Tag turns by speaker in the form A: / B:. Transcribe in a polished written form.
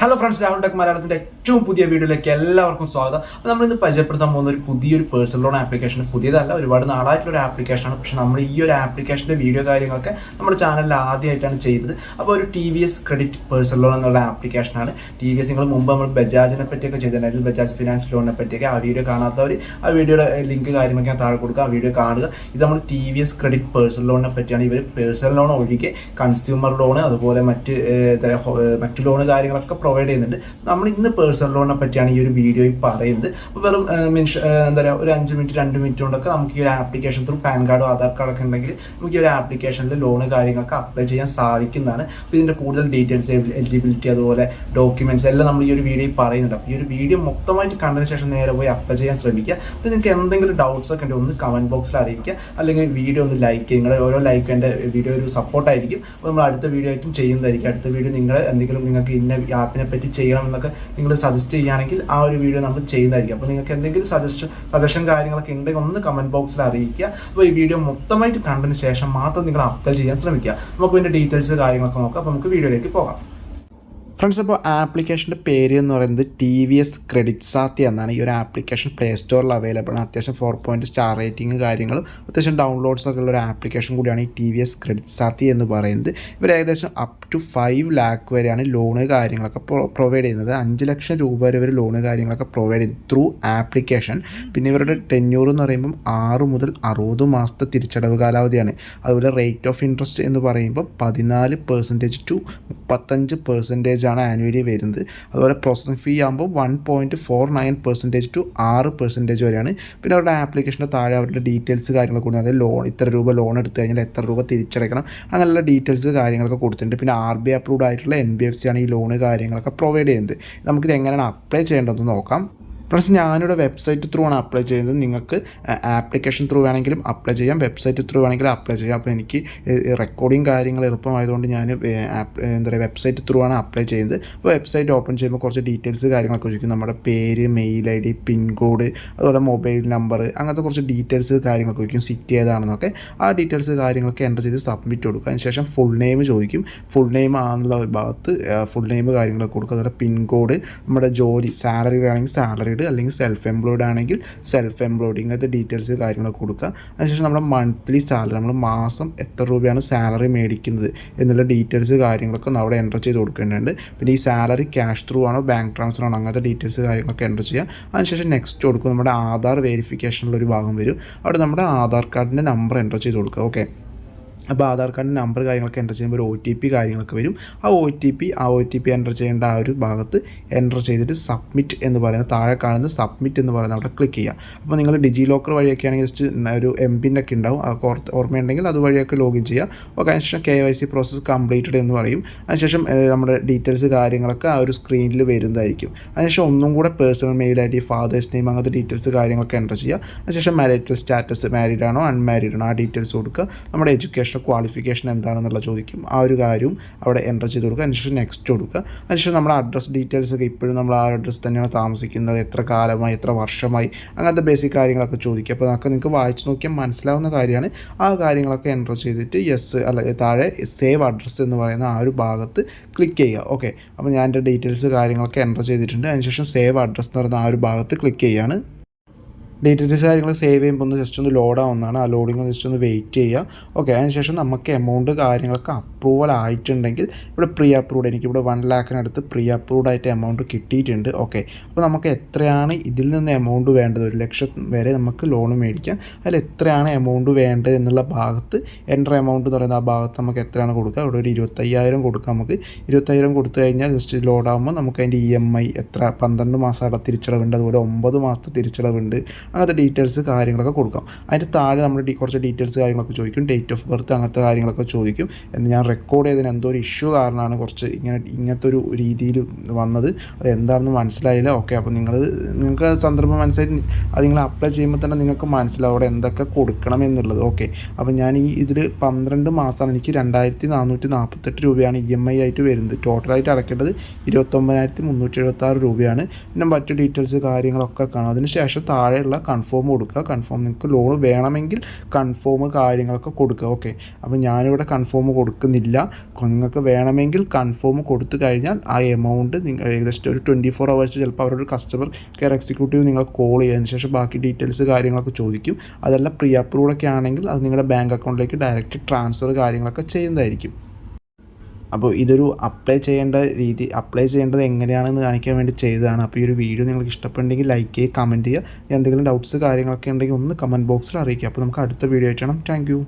A: Hello friends, Rahul tech മലയാളത്തിന്റെ ഏറ്റവും പുതിയ വീഡിയോയിലേക്ക് എല്ലാവർക്കും സ്വാഗതം. അപ്പോൾ നമ്മൾ ഇന്ന് പരിചയപ്പെടുത്താൻ പോകുന്ന ഒരു പുതിയൊരു പേഴ്സണൽ ലോൺ ആപ്ലിക്കേഷൻ. പുതിയതല്ല, ഒരുപാട് നാളായിട്ടുള്ള ഒരു ആപ്ലിക്കേഷനാണ്. പക്ഷെ നമ്മൾ ഈ ഒരു ആപ്ലിക്കേഷന്റെ വീഡിയോ കാര്യങ്ങളൊക്കെ നമ്മുടെ ചാനലിൽ ആദ്യമായിട്ടാണ് ചെയ്തത്. അപ്പോൾ ഒരു TVS ക്രെഡിറ്റ് പേഴ്സണൽ ലോൺ എന്നുള്ള ആപ്ലിക്കേഷനാണ്. TVS നിങ്ങൾ മുമ്പ് നമ്മൾ ബജാജിനെ പറ്റിയൊക്കെ ചെയ്തിട്ടുണ്ടായിരുന്നു, ബജാജ് ഫിനാൻസ് ലോണിനെ പറ്റിയൊക്കെ. ആ വീഡിയോ കാണാത്തവർ ആ വീഡിയോയുടെ ലിങ്ക് കാര്യങ്ങളൊക്കെ ഞാൻ താഴെ കൊടുക്കുക, ആ വീഡിയോ കാണുക. ഇത് നമ്മൾ TVS ക്രെഡിറ്റ് പേഴ്സണൽ ലോണിനെ പറ്റിയാണ്. ഇവർ പേഴ്സണൽ ലോൺ ഒഴികെ കൺസ്യൂമർ ലോൺ അതുപോലെ മറ്റ് ലോൺ കാര്യങ്ങളൊക്കെ പ്രൊവൈഡ് ചെയ്യുന്നുണ്ട്. നമ്മൾ ഇന്ന് പേഴ്സണൽ ലോണിനെ പറ്റിയാണ് ഈ ഒരു വീഡിയോയിൽ പറയുന്നത്. അപ്പോൾ വെറും എന്താ പറയുക, ഒരു 5 മിനിറ്റ് 2 മിനിറ്റ് കൊണ്ടൊക്കെ നമുക്ക് ഈ ഒരു ആപ്ലിക്കേഷൻ ത്രൂ പാൻ കാർഡോ ആധാർ കാർഡൊക്കെ ഉണ്ടെങ്കിൽ നമുക്ക് ഈ ഒരു ആപ്ലിക്കേഷനിൽ ലോൺ കാര്യങ്ങളൊക്കെ അപ്ലൈ ചെയ്യാൻ സാധിക്കുന്നതാണ്. അപ്പോൾ ഇതിൻ്റെ കൂടുതൽ ഡീറ്റെയിൽസ്, എലിജിബിലിറ്റി അതുപോലെ ഡോക്യുമെന്റ്സ് എല്ലാം നമ്മൾ ഈ ഒരു വീഡിയോയിൽ പറയുന്നുണ്ട്. അപ്പോൾ ഈ ഒരു വീഡിയോ മൊത്തമായിട്ട് കണ്ടതിന് ശേഷം നേരെ പോയി അപ്ലൈ ചെയ്യാൻ ശ്രമിക്കുക. അപ്പോൾ നിങ്ങൾക്ക് എന്തെങ്കിലും ഡൗട്ട്സ് ഒക്കെ ഉണ്ടെങ്കിൽ ഒന്ന് കമന്റ് ബോക്സിൽ അറിയിക്കുക, അല്ലെങ്കിൽ വീഡിയോ ഒന്ന് ലൈക്ക് ചെയ്യുക. നിങ്ങളുടെ ഓരോ ലൈക്ക് എൻ്റെ വീഡിയോ ഒരു സപ്പോർട്ടായിരിക്കും. അപ്പോൾ നമ്മൾ അടുത്ത വീഡിയോ ആയിട്ടും ചെയ്യുന്നതായിരിക്കും. അടുത്ത വീഡിയോ നിങ്ങൾക്ക് ഇന്ന ആപ്പിനെ പറ്റി ചെയ്യണം എന്നൊക്കെ നിങ്ങൾ സജസ്റ്റ് ചെയ്യുകയാണെങ്കിൽ ആ ഒരു വീഡിയോ നമ്മൾ ചെയ്യുന്നതായിരിക്കും. അപ്പോൾ നിങ്ങൾക്ക് എന്തെങ്കിലും സജഷൻ കാര്യങ്ങളൊക്കെ ഉണ്ടെങ്കിൽ ഒന്ന് കമന്റ് ബോക്സിൽ അറിയിക്കുക. അപ്പോൾ ഈ വീഡിയോ മൊത്തമായിട്ട് കണ്ടതിന് ശേഷം മാത്രം നിങ്ങൾ അപ്ലൈ ചെയ്യാൻ ശ്രമിക്കുക. നമുക്ക് ഇതിൻ്റെ ഡീറ്റെയിൽസ് കാര്യങ്ങളൊക്കെ നോക്കാം. അപ്പോൾ നമുക്ക് വീഡിയോയിലേക്ക് പോകാം. ഫ്രണ്ട്സ്, അപ്പോൾ ആപ്ലിക്കേഷൻ്റെ പേര് എന്ന് പറയുന്നത് TVS ക്രെഡിറ്റ് സാത്തി എന്നാണ്. ഈ ഒരു ആപ്ലിക്കേഷൻ പ്ലേ സ്റ്റോറിൽ അവൈലബിൾ ആണ്. അത്യാവശ്യം 4 സ്റ്റാർ റേറ്റിംഗ് കാര്യങ്ങളും അത്യാവശ്യം ഡൗൺലോഡ്സ് ഒക്കെ ഉള്ള ഒരു ആപ്ലിക്കേഷൻ കൂടിയാണ് ഈ TVS ക്രെഡിറ്റ് സാത്തി എന്ന് പറയുന്നത്. ഇവർ ഏകദേശം അപ് ടു 5 ലാക്ക് വരെയാണ് ലോണ് കാര്യങ്ങളൊക്കെ പ്രൊവൈഡ് ചെയ്യുന്നത്. 5 ലക്ഷം രൂപ വരെ ഇവർ ലോണ് കാര്യങ്ങളൊക്കെ പ്രൊവൈഡ് ചെയ്യും ത്രൂ ആപ്ലിക്കേഷൻ. പിന്നെ ഇവരുടെ ടെന്യൂർ എന്ന് പറയുമ്പം 6 മുതൽ 60 മാസത്തെ തിരിച്ചടവ് കാലാവധിയാണ്. അതുപോലെ റേറ്റ് ഓഫ് ഇൻട്രസ്റ്റ് എന്ന് പറയുമ്പോൾ 14% to 35% ആണ് ആനുവലി വരുന്നത്. അതുപോലെ പ്രോസസ്സിംഗ് ഫീ ആകുമ്പോൾ 1.49% to 6% വരെയാണ്. പിന്നെ അവരുടെ ആപ്ലിക്കേഷൻ്റെ താഴെ അവരുടെ ഡീറ്റെയിൽസ് കാര്യങ്ങളൊക്കെ കൊടുക്കുന്നത്, അതായത് ലോൺ ഇത്ര രൂപ ലോൺ എടുത്തു കഴിഞ്ഞാൽ എത്ര രൂപ തിരിച്ചടയ്ക്കണം, അങ്ങനെയുള്ള ഡീറ്റെയിൽസ് കാര്യങ്ങളൊക്കെ കൊടുത്തിട്ടുണ്ട്. പിന്നെ RBI അപ്രൂവ്ഡ് ആയിട്ടുള്ള NBFC ആണ് ഈ ലോണ് കാര്യങ്ങളൊക്കെ പ്രൊവൈഡ് ചെയ്യുന്നത്. നമുക്കിത് എങ്ങനെയാണ് അപ്ലൈ ചെയ്യേണ്ടതെന്ന് നോക്കാം. പ്ലസ് ഞാനിവിടെ വെബ്സൈറ്റ് ത്രൂ ആണ് അപ്ലൈ ചെയ്യുന്നത്. നിങ്ങൾക്ക് ആപ്ലിക്കേഷൻ ത്രൂ വേണമെങ്കിലും അപ്ലൈ ചെയ്യാം, വെബ്സൈറ്റ് ത്രൂ വേണമെങ്കിലും അപ്ലൈ ചെയ്യാം. അപ്പോൾ എനിക്ക് റെക്കോർഡിങ് കാര്യങ്ങൾ എളുപ്പമായതുകൊണ്ട് ഞാൻ എന്താ പറയുക വെബ്സൈറ്റ് ത്രൂ ആണ് അപ്ലൈ ചെയ്യുന്നത്. അപ്പോൾ വെബ്സൈറ്റ് ഓപ്പൺ ചെയ്യുമ്പോൾ കുറച്ച് ഡീറ്റെയിൽസ് കാര്യങ്ങളൊക്കെ ചോദിക്കും. നമ്മുടെ പേര്, മെയിൽ ID, പിൻകോഡ്, അതുപോലെ മൊബൈൽ നമ്പർ, അങ്ങനത്തെ കുറച്ച് ഡീറ്റെയിൽസ് കാര്യങ്ങളൊക്കെ ചോദിക്കും. സിറ്റി ഏതാണെന്നൊക്കെ ആ ഡീറ്റെയിൽസ് കാര്യങ്ങളൊക്കെ എൻ്റർ ചെയ്ത് സബ്മിറ്റ് കൊടുക്കുക. അതിനുശേഷം ഫുൾ നെയിം ചോദിക്കും. ഫുൾ നെയിം ആണെന്നുള്ള ഒരു ഭാഗത്ത് ഫുൾ നെയിം കാര്യങ്ങളൊക്കെ കൊടുക്കുക. അതുപോലെ പിൻകോഡ്, നമ്മുടെ ജോലി, സാലറി ആണെങ്കിൽ സാലറി, അല്ലെങ്കിൽ സെൽഫ് എംപ്ലോയ്ഡ് ആണെങ്കിൽ സെൽഫ് എംപ്ലോയ്ഡ്, ഇങ്ങനത്തെ ഡീറ്റെയിൽസ് കാര്യങ്ങളൊക്കെ കൊടുക്കുക. അതിനുശേഷം നമ്മുടെ മന്ത്ലി സാലറി, നമ്മൾ മാസം എത്ര രൂപയാണ് സാലറി മേടിക്കുന്നത് എന്നുള്ള ഡീറ്റെയിൽസ് കാര്യങ്ങളൊക്കെ അവിടെ എൻ്റർ ചെയ്ത് കൊടുക്കേണ്ടതുണ്ട്. പിന്നെ ഈ സാലറി ക്യാഷ് ത്രൂ ആണോ ബാങ്ക് ട്രാൻസ്ഫർ ആണോ അങ്ങനത്തെ ഡീറ്റെയിൽസ് കാര്യങ്ങളൊക്കെ എൻ്റർ ചെയ്യുക. അതിനുശേഷം നെക്സ്റ്റ് കൊടുക്കും. നമ്മുടെ ആധാർ വെരിഫിക്കേഷനിലൊരു ഭാഗം വരും. അവിടെ നമ്മുടെ ആധാർ കാർഡിൻ്റെ നമ്പർ എൻ്റർ ചെയ്ത് കൊടുക്കുക. ഓക്കെ, അപ്പോൾ ആധാർ കാർഡിൻ്റെ നമ്പർ കാര്യങ്ങളൊക്കെ എൻ്റർ ചെയ്യുമ്പോൾ ഒരു OTP കാര്യങ്ങളൊക്കെ വരും. ആ OTP എൻ്റർ ചെയ്യേണ്ട ആ ഒരു ഭാഗത്ത് എൻ്റർ ചെയ്തിട്ട് സബ്മിറ്റ് എന്ന് പറയുന്നത്, താഴെ കാണുന്ന സബ്മിറ്റ് എന്ന് പറയുന്നത് അവിടെ ക്ലിക്ക് ചെയ്യുക. അപ്പോൾ നിങ്ങൾ ഡിജി ലോക്കർ വഴിയൊക്കെ ആണെങ്കിൽ ജസ്റ്റ് ഒരു MPIN ഒക്കെ ഉണ്ടാവും, അത് ഓർമ്മയുണ്ടെങ്കിൽ അതുവഴിയൊക്കെ ലോഗിൻ ചെയ്യുക. ഓക്കെ, അതിനുശേഷം KYC പ്രോസസ്സ് കംപ്ലീറ്റഡ് എന്ന് പറയും. അതിനുശേഷം നമ്മുടെ ഡീറ്റെയിൽസ് കാര്യങ്ങളൊക്കെ ആ ഒരു സ്ക്രീനിൽ വരുന്നതായിരിക്കും. അതിനുശേഷം ഒന്നും കൂടെ personal mail ID, father's name, അങ്ങനത്തെ ഡീറ്റെയിൽസ് കാര്യങ്ങളൊക്കെ എൻ്റർ ചെയ്യുക. അതിനുശേഷം മാരിറ്റൽ സ്റ്റാറ്റസ്, മാരീഡ് ആണോ അൺമാരീഡ് ആണോ ആ ഡീറ്റെയിൽസ് കൊടുക്കുക. നമ്മുടെ എഡ്യൂക്കേഷൻ ക്വാളിഫിക്കേഷൻ എന്താണെന്നുള്ള ചോദിക്കും, ആ ഒരു കാര്യം അവിടെ എൻ്റർ ചെയ്ത് കൊടുക്കുക. അതിനുശേഷം നെക്സ്റ്റ് കൊടുക്കുക. അതിനുശേഷം നമ്മുടെ അഡ്രസ് ഡീറ്റെയിൽസ് ഒക്കെ ഇപ്പോഴും നമ്മൾ ആ അഡ്രസ്സ് തന്നെയാണ് താമസിക്കുന്നത്, എത്ര കാലമായി, എത്ര വർഷമായി, അങ്ങനത്തെ ബേസിക് കാര്യങ്ങളൊക്കെ ചോദിക്കുക. അപ്പോൾ അതൊക്കെ നിങ്ങൾക്ക് വായിച്ച് നോക്കിയാൽ മനസ്സിലാവുന്ന കാര്യമാണ്. ആ കാര്യങ്ങളൊക്കെ എൻ്റർ ചെയ്തിട്ട് യെസ് അല്ല താഴെ സേവ് അഡ്രസ്സ് എന്ന് പറയുന്ന ആ ഒരു ഭാഗത്ത് ക്ലിക്ക് ചെയ്യുക. ഓക്കെ, അപ്പോൾ ഞാൻ എൻ്റെ ഡീറ്റെയിൽസ് കാര്യങ്ങളൊക്കെ എൻ്റർ ചെയ്തിട്ടുണ്ട്. അതിനുശേഷം സേവ് അഡ്രസ്സ് എന്ന് പറയുന്ന ആ ഒരു ഭാഗത്ത് ക്ലിക്ക് ചെയ്യുകയാണ്. ഡീറ്റെയിൽസ് കാര്യങ്ങൾ സേവ് ചെയ്യുമ്പോൾ ഒന്ന് ജസ്റ്റ് ഒന്ന് ലോഡ് ആവുന്നതാണ്. ആ ലോഡിങ് ജസ്റ്റ് ഒന്ന് വെയിറ്റ് ചെയ്യുക. ഓക്കെ, അതിനുശേഷം നമുക്ക് എമൗണ്ട് കാര്യങ്ങളൊക്കെ അപ്രൂവൽ ആയിട്ടുണ്ടെങ്കിൽ ഇവിടെ പ്രീ അപ്രൂവ്ഡ്, എനിക്കിവിടെ 1 ലാഖിനടുത്ത് പ്രീ അപ്രൂവ്ഡ് ആയിട്ട് എമൗണ്ട് കിട്ടിയിട്ടുണ്ട്. ഓക്കെ, അപ്പോൾ നമുക്ക് എത്രയാണ് ഇതിൽ നിന്ന് എമൗണ്ട് വേണ്ടത്, 1 ലക്ഷം വരെ നമുക്ക് ലോൺ മേടിക്കാം. അതിൽ എത്രയാണ് എമൗണ്ട് വേണ്ടത് എന്നുള്ള ഭാഗത്ത് എൻ്റർ എമൗണ്ട് എന്ന് പറയുന്ന ആ ഭാഗത്ത് നമുക്ക് എത്രയാണ് കൊടുക്കുക, ഇവിടെ ഒരു 25,000 കൊടുക്കാം. നമുക്ക് 25,000 കൊടുത്തു കഴിഞ്ഞാൽ ജസ്റ്റ് ലോഡാകുമ്പോൾ നമുക്ക് അതിൻ്റെ EMI എത്ര, 12 മാസം തിരിച്ചടവുണ്ട്, അതുപോലെ 9 മാസത്തെ തിരിച്ചടവുണ്ട്, അങ്ങനത്തെ ഡീറ്റെയിൽസ് കാര്യങ്ങളൊക്കെ കൊടുക്കാം. അതിൻ്റെ താഴെ നമ്മൾ കുറച്ച് ഡീറ്റെയിൽസ് കാര്യങ്ങളൊക്കെ ചോദിക്കും, ഡേറ്റ് ഓഫ് ബർത്ത് അങ്ങനത്തെ കാര്യങ്ങളൊക്കെ ചോദിക്കും. ഞാൻ റെക്കോർഡ് ചെയ്തതിന് എന്തോ ഒരു ഇഷ്യൂ കാരണമാണ് കുറച്ച് ഇങ്ങനത്തെ ഒരു രീതിയിൽ വന്നത്, അത് എന്താണെന്ന് മനസ്സിലായില്ല. ഓക്കെ, അപ്പോൾ നിങ്ങൾക്ക് സന്ദർഭം മനസ്സിലായി അത് നിങ്ങൾ അപ്ലൈ ചെയ്യുമ്പോൾ തന്നെ നിങ്ങൾക്ക് മനസ്സിലാവും അവിടെ എന്തൊക്കെ കൊടുക്കണം എന്നുള്ളത്. ഓക്കെ, അപ്പോൾ ഞാൻ ഇതിൽ 12 മാസമാണ്, എനിക്ക് 2,448 രൂപയാണ് EMI ആയിട്ട് വരുന്നത്. ടോട്ടലായിട്ട് അടയ്ക്കേണ്ടത് 29,376 രൂപയാണ്. പിന്നെ മറ്റു ഡീറ്റെയിൽസ് കാര്യങ്ങളൊക്കെ കാണും. അതിന് ശേഷം താഴെയുള്ള കൺഫേം കൊടുക്കുക. കൺഫേം നിങ്ങൾക്ക് ലോൺ വേണമെങ്കിൽ കൺഫേം കാര്യങ്ങളൊക്കെ കൊടുക്കുക. ഓക്കെ, അപ്പോൾ ഞാനിവിടെ കൺഫേം കൊടുക്കുന്നില്ല. നിങ്ങൾക്ക് വേണമെങ്കിൽ കൺഫേം കൊടുത്തു കഴിഞ്ഞാൽ ആ എമൗണ്ട് ഏകദേശം ഒരു 24 hours ചിലപ്പോൾ അവരുടെ കസ്റ്റമർ കെയർ എക്സിക്യൂട്ടീവ് നിങ്ങൾ കോൾ ചെയ്തതിന് ശേഷം ബാക്കി ഡീറ്റെയിൽസ് കാര്യങ്ങളൊക്കെ ചോദിക്കും. അതെല്ലാം പ്രീ അപ്രൂവ്ഡ് ഒക്കെ ആണെങ്കിൽ അത് നിങ്ങളുടെ ബാങ്ക് അക്കൗണ്ടിലേക്ക് ഡയറക്റ്റ് ട്രാൻസ്ഫർ കാര്യങ്ങളൊക്കെ ചെയ്യുന്നതായിരിക്കും. അപ്പോൾ ഇതൊരു അപ്ലൈ ചെയ്യേണ്ടത് എങ്ങനെയാണെന്ന് കാണിക്കാൻ വേണ്ടി ചെയ്തതാണ്. അപ്പോൾ ഈ ഒരു വീഡിയോ നിങ്ങൾക്ക് ഇഷ്ടപ്പെട്ടെങ്കിൽ ലൈക്ക് ചെയ്യുക, കമൻറ്റ് ചെയ്യുക. എന്തെങ്കിലും ഡൗട്ട്സ് കാര്യങ്ങളൊക്കെ ഉണ്ടെങ്കിൽ ഒന്ന് കമൻറ്റ് ബോക്സിൽ അറിയിക്കുക. അപ്പോൾ നമുക്ക് അടുത്ത വീഡിയോ ആയിട്ട് കാണാം. Thank you.